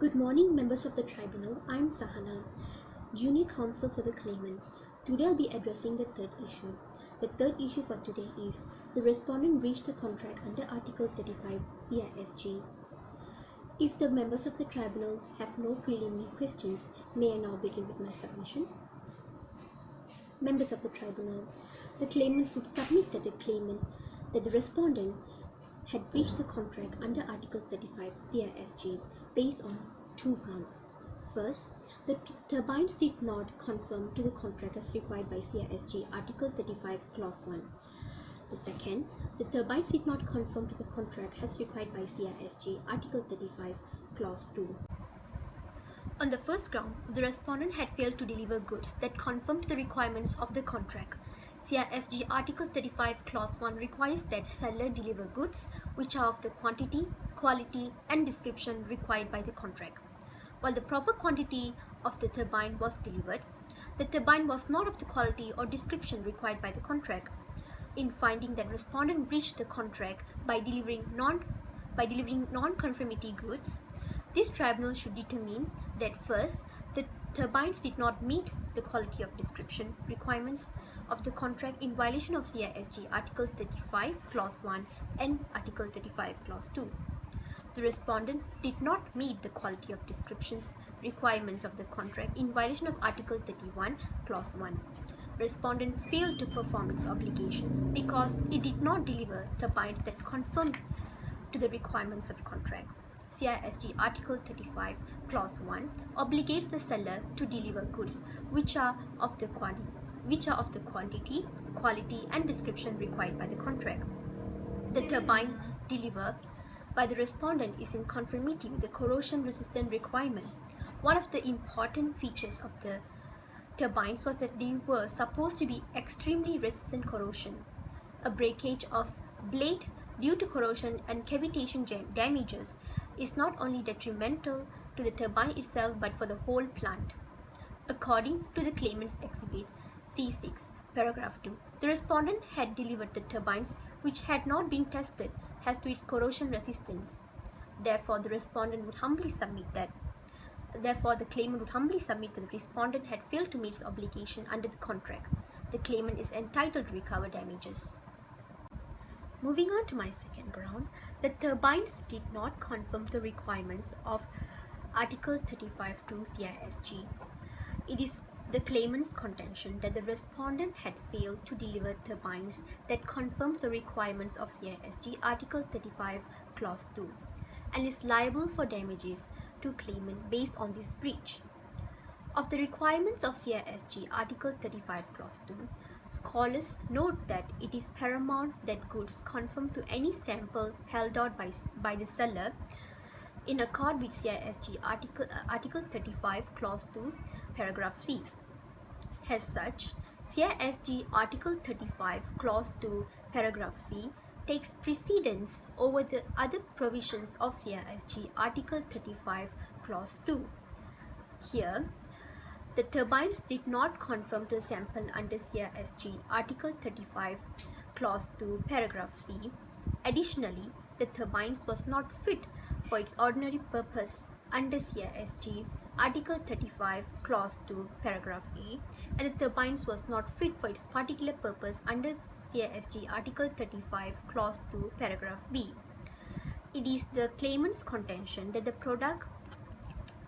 Good morning, members of the tribunal. I'm Sahanah, junior counsel for the claimant. Today I'll be addressing the third issue. The third issue for today is the respondent breached the contract under Article 35 CISG. If the members of the tribunal have no preliminary questions, may I now begin with my submission? Members of the tribunal, the claimants would submit that the respondent had breached the contract under Article 35 CISG based on two grounds. First, the turbines did not conform to the contract as required by CISG Article 35 Clause 1. The second, the turbines did not conform to the contract as required by CISG Article 35 Clause 2. On the first ground, the respondent had failed to deliver goods that conformed to the requirements of the contract. CISG Article 35 Clause 1 requires that seller deliver goods which are of the quantity, quality and description required by the contract. While the proper quantity of the turbine was delivered, the turbine was not of the quality or description required by the contract. In finding that respondent breached the contract by delivering non-conformity goods, this tribunal should determine that first, the turbines did not meet the quality of description requirements of the contract in violation of CISG Article 35 Clause 1 and Article 35 Clause 2. The respondent did not meet the quality of descriptions requirements of the contract in violation of Article 31 Clause 1. Respondent failed to perform its obligation because it did not deliver turbines that conformed to the requirements of contract. CISG Article 35 Clause 1 obligates the seller to deliver goods which are of the quantity, quality and description required by the contract. The turbine delivered by the respondent is in conformity with the corrosion resistant requirement. One of the important features of the turbines was that they were supposed to be extremely resistant corrosion. A breakage of blade due to corrosion and cavitation damages is not only detrimental to the turbine itself but for the whole plant. According to the claimant's exhibit C6, paragraph 2, the respondent had delivered the turbines which had not been tested as to its corrosion resistance. Therefore, the claimant would humbly submit that the respondent had failed to meet its obligation under the contract. The claimant is entitled to recover damages. Moving on to my second ground, the turbines did not conform to the requirements of Article 35(2) CISG. It is the claimant's contention that the respondent had failed to deliver turbines that conform to the requirements of CISG Article 35 Clause 2 and is liable for damages to claimant based on this breach. Of the requirements of CISG Article 35 Clause 2, scholars note that it is paramount that goods conform to any sample held out by the seller in accord with CISG Article 35 Clause 2, paragraph C. As such, CISG Article 35 Clause 2, paragraph C takes precedence over the other provisions of CISG Article 35 Clause 2. Here, the turbines did not conform to the sample under CISG Article 35 Clause 2, paragraph C. Additionally, the turbines was not fit for its ordinary purpose under CISG Article 35 Clause 2, paragraph A, and the turbines was not fit for its particular purpose under CISG Article 35 Clause 2, paragraph B. It is the claimant's contention that the product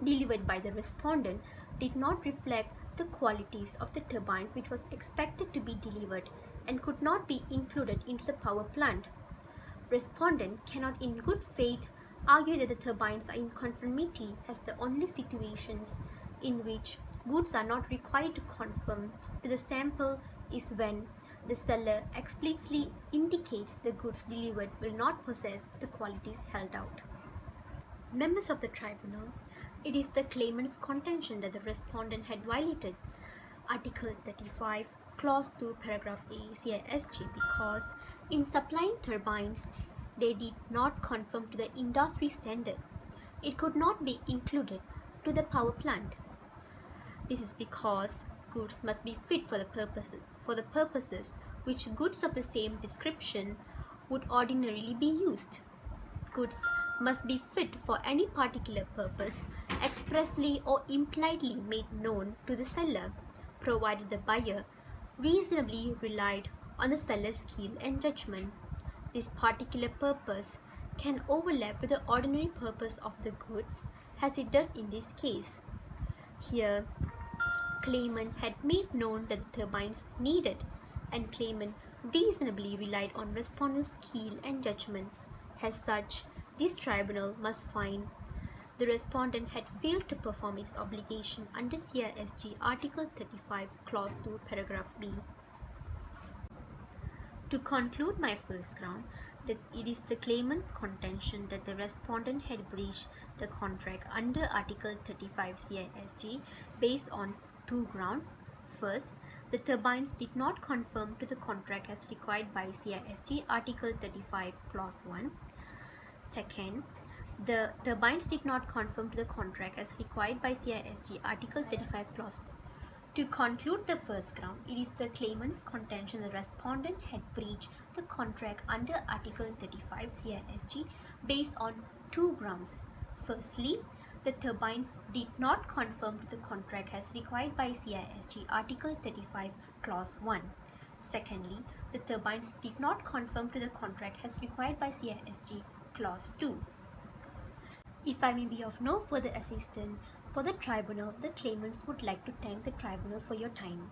delivered by the respondent did not reflect the qualities of the turbines which was expected to be delivered and could not be included into the power plant. Respondent cannot in good faith argue that the turbines are in conformity as the only situations in which goods are not required to conform to the sample is when the seller explicitly indicates the goods delivered will not possess the qualities held out. Members of the tribunal, it is the claimant's contention that the respondent had violated Article 35 Clause 2, paragraph A CISG because in supplying turbines they did not conform to the industry standard. It could not be included to the power plant. This is because goods must be fit for the purposes which goods of the same description would ordinarily be used. Goods must be fit for any particular purpose expressly or impliedly made known to the seller, provided the buyer reasonably relied on the seller's skill and judgment. This particular purpose can overlap with the ordinary purpose of the goods, as it does in this case. Here, claimant had made known that the turbines needed, and claimant reasonably relied on respondent's skill and judgment. As such, this tribunal must find the respondent had failed to perform its obligation under CISG Article 35, Clause 2, Paragraph B. To conclude my first ground, that it is the claimant's contention that the respondent had breached the contract under Article 35 CISG based on two grounds. First, the turbines did not conform to the contract as required by CISG Article 35 Clause 1. Second, the turbines did not conform to the contract as required by CISG Article 35 Clause 2. To conclude the first ground, it is the claimant's contention the respondent had breached the contract under Article 35 CISG based on two grounds. Firstly, the turbines did not conform to the contract as required by CISG Article 35 Clause 1. Secondly, the turbines did not conform to the contract as required by CISG Clause 2. If I may be of no further assistance for the tribunal, the claimants would like to thank the tribunal for your time.